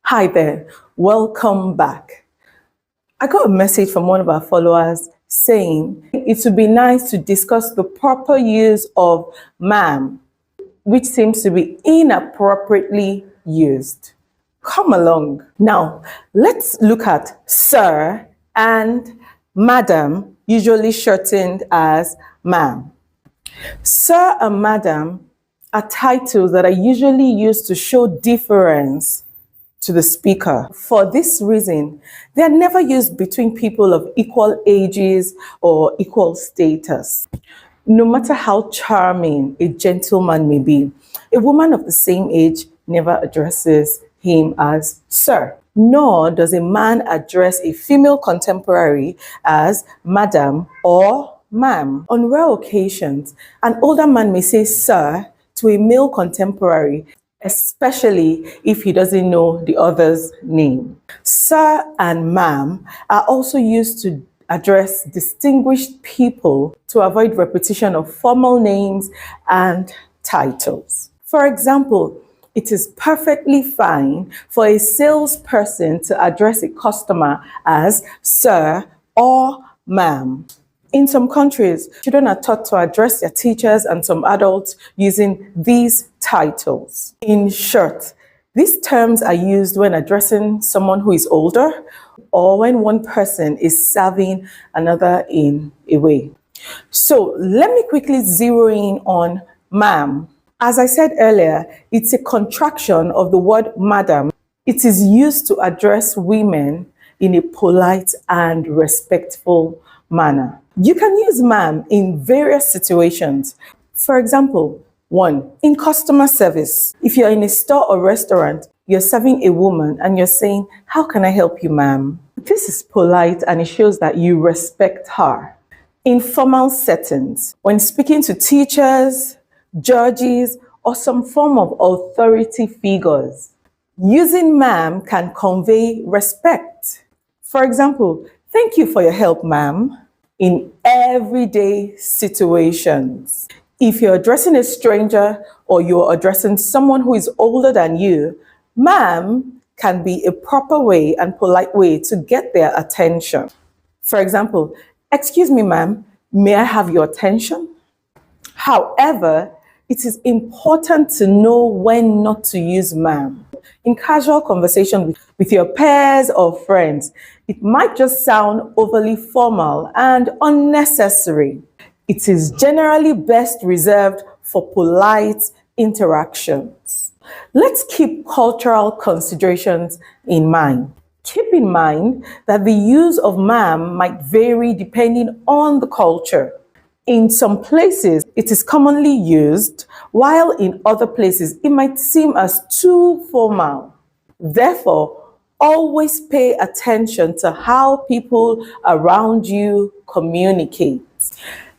Hi there, welcome back. I got a message from one of our followers saying it would be nice to discuss the proper use of ma'am, which seems to be inappropriately used. Come along. Now, let's look at sir and madam, usually shortened as ma'am. Sir and madam are titles that are usually used to show deference to the speaker. For this reason, they are never used between people of equal ages or equal status. No matter how charming a gentleman may be, a woman of the same age never addresses him as sir. Nor does a man address a female contemporary as madam or ma'am. On rare occasions, an older man may say sir to a male contemporary, especially if he doesn't know the other's name. Sir and ma'am are also used to address distinguished people to avoid repetition of formal names and titles. For example, it is perfectly fine for a salesperson to address a customer as sir or ma'am. In some countries, children are taught to address their teachers and some adults using these titles. In short, these terms are used when addressing someone who is older or when one person is serving another in a way. So let me quickly zero in on ma'am. As I said earlier, it's a contraction of the word madam. It is used to address women in a polite and respectful manner. You can use ma'am in various situations. For example, 1. In customer service. If you're in a store or restaurant, you're serving a woman and you're saying, "How can I help you, ma'am?" This is polite and it shows that you respect her. In formal settings, when speaking to teachers, judges, or some form of authority figures, using ma'am can convey respect. For example, "Thank you for your help, ma'am." In everyday situations, if you're addressing a stranger or you're addressing someone who is older than you, ma'am can be a proper way and polite way to get their attention. For example, "Excuse me, ma'am, may I have your attention?" However, it is important to know when not to use ma'am. In casual conversation with your peers or friends, it might just sound overly formal and unnecessary. It is generally best reserved for polite interactions. Let's keep cultural considerations in mind. Keep in mind that the use of ma'am might vary depending on the culture. In some places, it is commonly used, while in other places, it might seem as too formal. Therefore, always pay attention to how people around you communicate.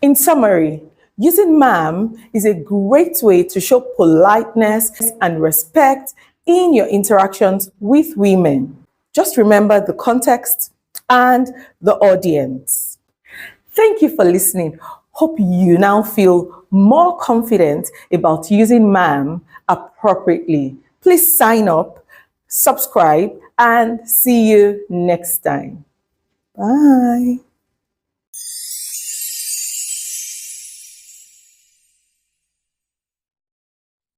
In summary, using ma'am is a great way to show politeness and respect in your interactions with women. Just remember the context and the audience. Thank you for listening. Hope you now feel more confident about using ma'am appropriately. Please sign up, subscribe, and see you next time. Bye.